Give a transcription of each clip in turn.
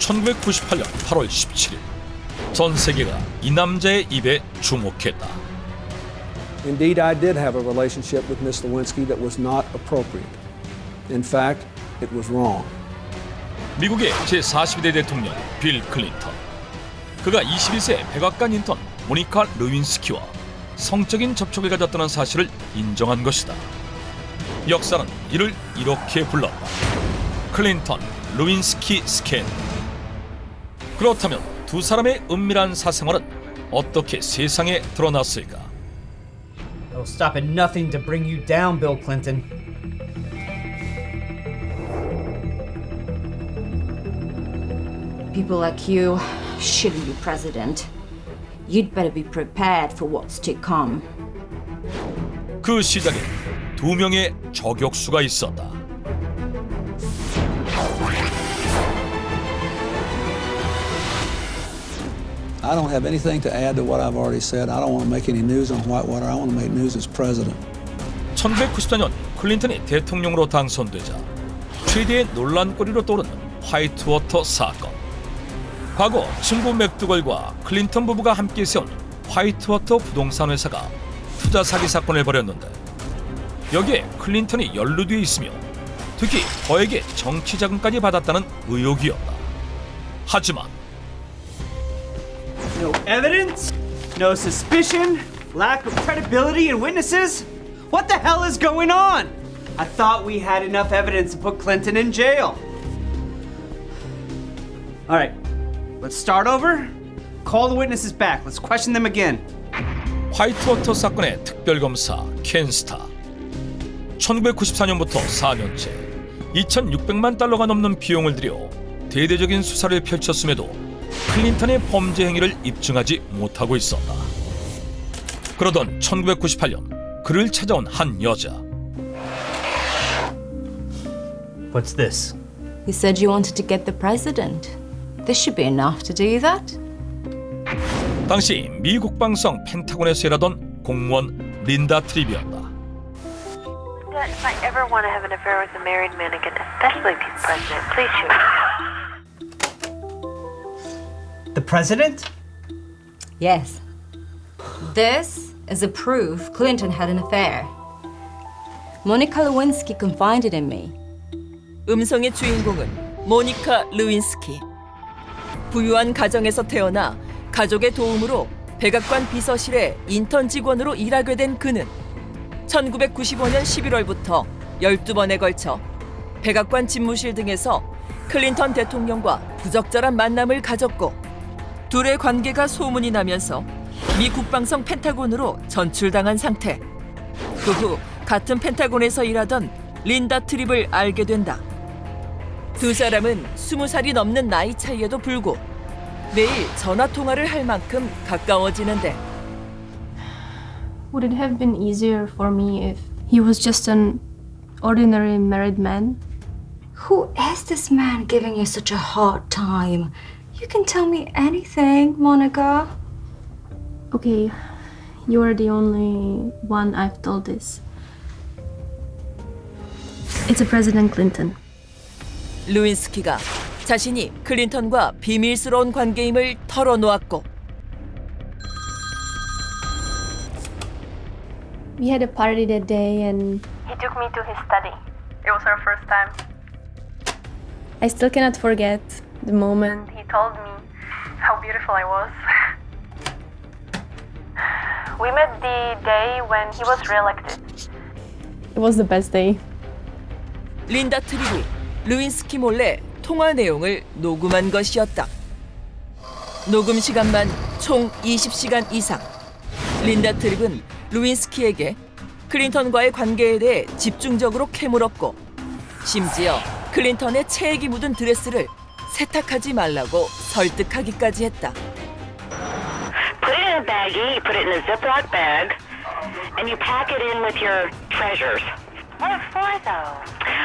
1998년 8월 17일 전 세계가 이 남자의 입에 주목했다. Indeed, I did have a relationship with Ms. Lewinsky that was not appropriate. In fact, it was wrong. 미국의 제42대 대통령 빌 클린턴. 그가 21세 백악관 인턴 모니카 르윈스키와 성적인 접촉을 가졌다는 사실을 인정한 것이다. 역사는 이를 이렇게 불렀다. 클린턴 르윈스키 스캔들. 그렇다면 두 사람의 은밀한 사생활은 어떻게 세상에 드러났을까? It'll stop at nothing to bring you down, Bill Clinton. People like you shouldn't be president. You'd better be prepared for what's to come. 그 시작에 두 명의 저격수가 있었다. I don't have anything to add to what I've already said. I don't want to make any news on Whitewater. I want to make news as president. 1994년 클린턴이 대통령으로 당선되자 최대의 논란거리로 떠오르는 화이트워터 사건. 과거 친구 맥두걸과 클린턴 부부가 함께 세운 화이트워터 부동산 회사가 투자 사기 사건을 벌였는데 여기에 클린턴이 연루돼 있으며 특히 거액의 정치 자금까지 받았다는 의혹이었다. 하지만 No evidence, no suspicion, lack of credibility in witnesses? What the hell is going on? I thought we had enough evidence to put Clinton in jail. All right, let's start over. Call the witnesses back. Let's question them again. 화이트워터 사건의 특별검사 켄 스타. 1994년부터 4년째 2,600만 달러가 넘는 비용을 들여 대대적인 수사를 펼쳤음에도 클린턴의 범죄 행위를 입증하지 못하고 있었다. 그러던 1998년 그를 찾아온 한 여자. What's this? You said you wanted to get the president. This should be enough to do that. 당시 미 국방성 펜타곤에서 일하던 공무원 린다 트립이었다. If I ever want to have an affair with a married man again, especially the president, please shoot me. The president? Yes. This is a proof Clinton had an affair. Monica Lewinsky confided in me. 음성의 주인공은 모니카 르윈스키. 부유한 가정에서 태어나 가족의 도움으로 백악관 비서실의 인턴 직원으로 일하게 된 그는 1995년 11월부터 12번에 걸쳐 백악관 집무실 등에서 클린턴 대통령과 부적절한 만남을 가졌고 둘의 관계가 소문이 나면서 미 국방성 펜타곤으로 전출당한 상태. 그 후 같은 펜타곤에서 일하던 린다 트립을 알게 된다. 두 사람은 20살이 넘는 나이 차이에도 불구 매일 전화 통화를 할 만큼 가까워지는데 Would it have been easier for me if he was just an ordinary married man? Who is this man giving you such a hard time? You can tell me anything, Monica. Okay, you are the only one I've told this. It's a President Clinton. 루인스키가 자신이 클린턴과 비밀스러운 관계임을 털어놓았고 We had a party that day and He took me to his study. It was our first time. I still cannot forget the moment. He told me how beautiful I was. We met the day when he was reelected. It was the best day. 린다 트립이 루인스키 몰래 통화 내용을 녹음한 것이었다. 녹음 시간만 총 20시간 이상. 린다 트립은 루인스키에게 클린턴과의 관계에 대해 집중적으로 캐물었고 심지어 클린턴의 체액이 묻은 드레스를 세탁하지 말라고 설득하기까지 했다. Put it in a baggie, you put it in a Ziploc bag, and you pack it in with your treasures. What for, though?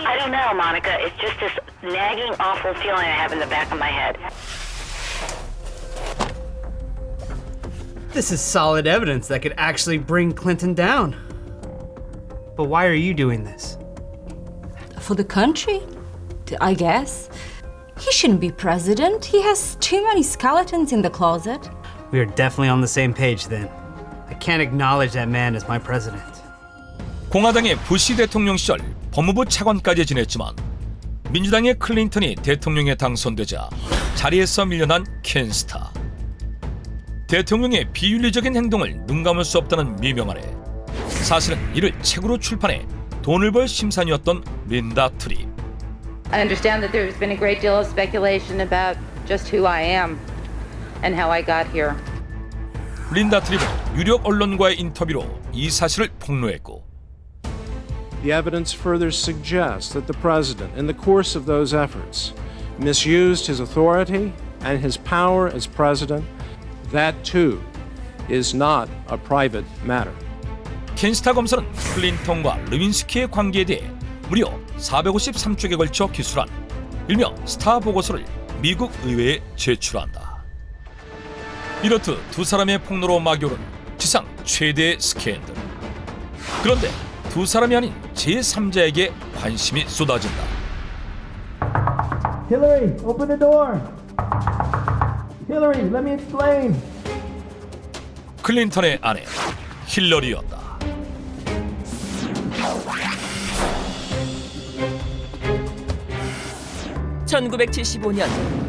I don't know, Monica. It's just this nagging, awful feeling I have in the back of my head. This is solid evidence that could actually bring Clinton down. But why are you doing this? For the country, I guess. He shouldn't be president. He has too many skeletons in the closet. We are definitely on the same page then. I can't acknowledge that man as my president. 공화당의 부시 대통령 시절 법무부 차관까지 지냈지만 민주당의 클린턴이 대통령에 당선되자 자리에서 밀려난 켄 스타. 대통령의 비윤리적인 행동을 눈감을 수 없다는 미명 아래 사실은 이를 책으로 출판해 돈을 벌 심산이었던 린다 트립. I understand that there's been a great deal of speculation about just who I am and how I got here. 린다 트립은 유력 언론과의 인터뷰로 이 사실을 폭로했고 The evidence further suggests that the president, in the course of those efforts, misused his authority and his power as president. That too is not a private matter. 켄 스타 검사는 클린턴과 르윈스키의 관계에 대해 무려 453쪽에 걸쳐 기술한 일명 스타 보고서를 미국 의회에 제출한다. 이렇듯 두 사람의 폭로로 막이 오른 지상 최대의 스캔들. 그런데 두 사람이 아닌 제3자에게 관심이 쏟아진다. Hillary, open the door. Hillary, let me explain. 클린턴의 아내 힐러리였다. (1975년)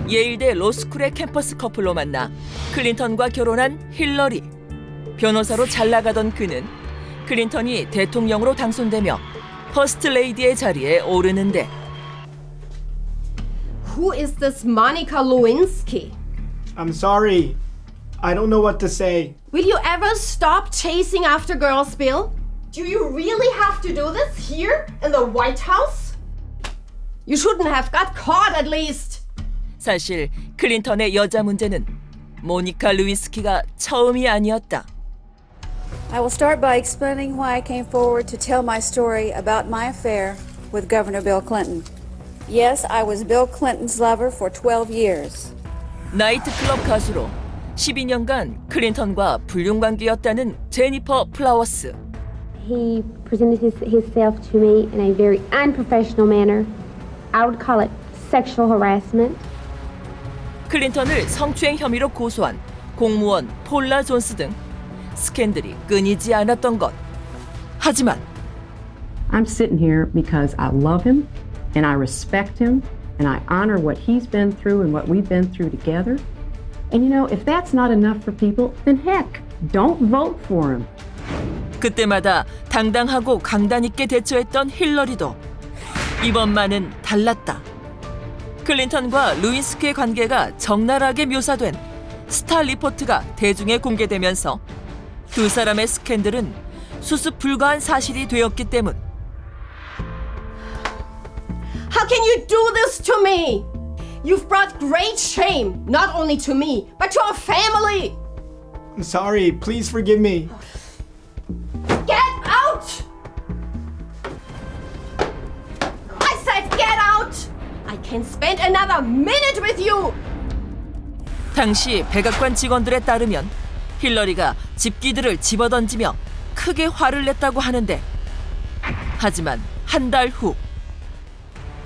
예일대 로스쿨의 캠퍼스 커플로 만나 클린턴과 결혼한 힐러리. 변호사로 잘 나가던 그는 클린턴이 대통령으로 당선되며 퍼스트 레이디의 자리에 오르는데 Who is this Monica Lewinsky? I'm sorry. I don't know what to say. Will you ever stop chasing after girls, Bill? Do you really have to do this here in the White House? You shouldn't have got caught at least. 사실 클린턴의 여자 문제는 모니카 루이스키가 처음이 아니었다. I will start by explaining why I came forward to tell my story about my affair with Governor Bill Clinton. Yes, I was Bill Clinton's lover for 12 years. 나이트클럽 가수로 12년간 클린턴과 불륜 관계였다는 제니퍼 플라워스. He presented himself to me in a very unprofessional manner. I would call it sexual harassment. 클린턴을 성추행 혐의로 고소한 공무원 폴라 존스 등 스캔들이 끊이지 않았던 것. 하지만 I'm sitting here because I love him and I respect him and I honor what he's been through and what we've been through together. And you know, if that's not enough for people, then heck, don't vote for him. 그때마다 당당하고 강단 있게 대처했던 힐러리도 이번만은 달랐다. 클린턴과 루인스키의 관계가 적나라하게 묘사된 스타 리포트가 대중에 공개되면서 두 사람의 스캔들은 수습 불가한 사실이 되었기 때문. How can you do this to me? You've brought great shame, not only to me, but to our family. I'm sorry. Please forgive me. Get out! I said get out! I can't spend another minute with you! 당시 백악관 직원들에 따르면 힐러리가 집기들을 집어던지며 크게 화를 냈다고 하는데 하지만 한 달 후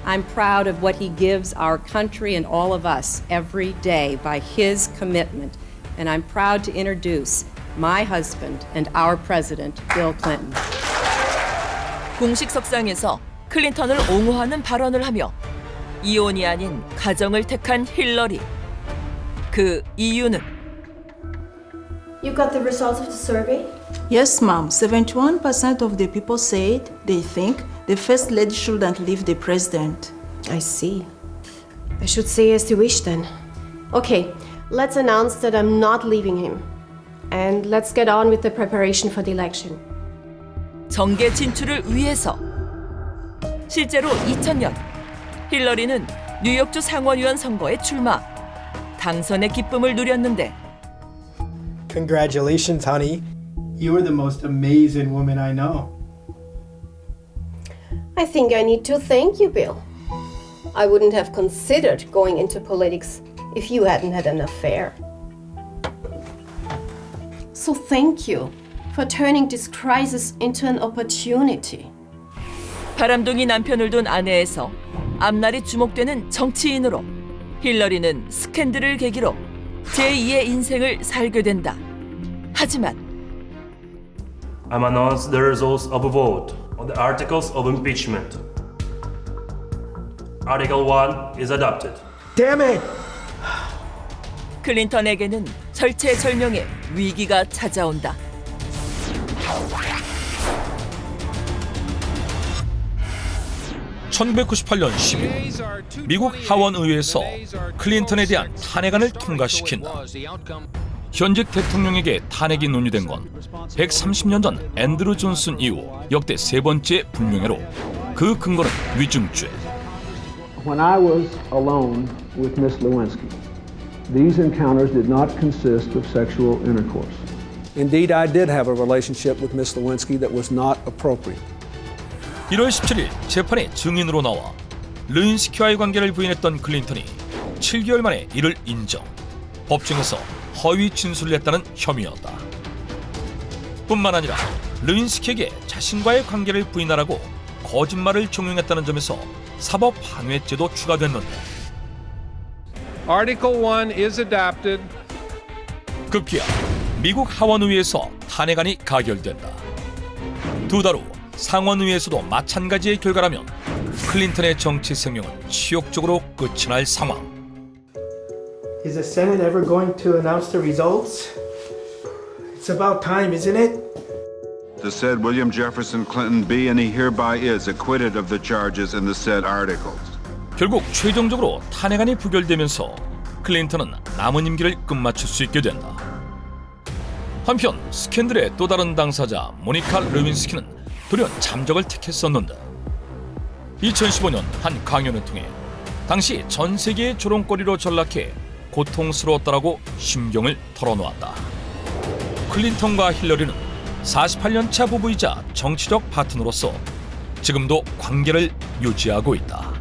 I'm proud of what he gives our country and all of us every day by his commitment. And I'm proud to introduce my husband and our president, Bill Clinton. 공식 석상에서 클린턴을 옹호하는 발언을 하며 이혼이 아닌 가정을 택한 힐러리. 그 이유는 You got the results of the survey? Yes, ma'am. 71% of the people said they think the first lady shouldn't leave the president. I see. I should say as you wish then. Okay, let's announce that I'm not leaving him. And let's get on with the preparation for the election. 정계 진출을 위해서 실제로 2000년 힐러리는 뉴욕주 상원의원 선거에 출마. 당선의 기쁨을 누렸는데 Congratulations, honey. You're the most amazing woman I know. I think I need to thank you, Bill. I wouldn't have considered going into politics if you hadn't had an affair. So thank you for turning this crisis into an opportunity. 바람둥이 남편을 둔 아내에서 앞날이 주목되는 정치인으로 힐러리는 스캔들을 계기로 제2의 인생을 살게 된다. 하지만 I'm announced the results of a vote on the articles of impeachment. Article 1 is adopted. Damn it! 클린턴에게는 절체절명의 위기가 찾아온다. (1998년 12월) 미국 하원의회에서 클린턴에 대한 탄핵안을 통과시킨다. 현직 대통령에게 탄핵이 논의된 건 130년 전 앤드루 존슨 이후 역대 세 번째 불명예로 그 근거는 위증죄. When I was alone with Miss Lewinsky, these encounters did not consist of sexual intercourse. Indeed, I did have a relationship with Miss Lewinsky that was not appropriate. 1월 17일 재판에 증인으로 나와 르윈스키와의 관계를 부인했던 클린턴이 7개월 만에 이를 인정. 법정에서 허위 진술을 했다는 혐의였다. 뿐만 아니라 르윈스키에게 자신과의 관계를 부인하라고 거짓말을 종용했다는 점에서 사법 방해죄도 추가됐는데 Article 1 is adopted. 급기야 미국 하원의회에서 탄핵안이 가결된다. 두 달 후 상원의회에서도 마찬가지의 결과라면 클린턴의 정치 생명은 치욕적으로 끝이 날 상황. Is the Senate ever going to announce the results? It's about time, isn't it? The said William Jefferson Clinton be and he hereby is acquitted of the charges in the said articles. 결국 최종적으로 탄핵안이 부결되면서 클린턴은 남은 임기를 끝마칠 수 있게 된다. 한편 스캔들의 또 다른 당사자 모니카 레윈스키는 돌연 잠적을 택했었는데 2015년 한 강연을 통해 당시 전 세계의 조롱거리로 전락해 고통스러웠다라고 심경을 털어놓았다. 클린턴과 힐러리는 48년차 부부이자 정치적 파트너로서 지금도 관계를 유지하고 있다.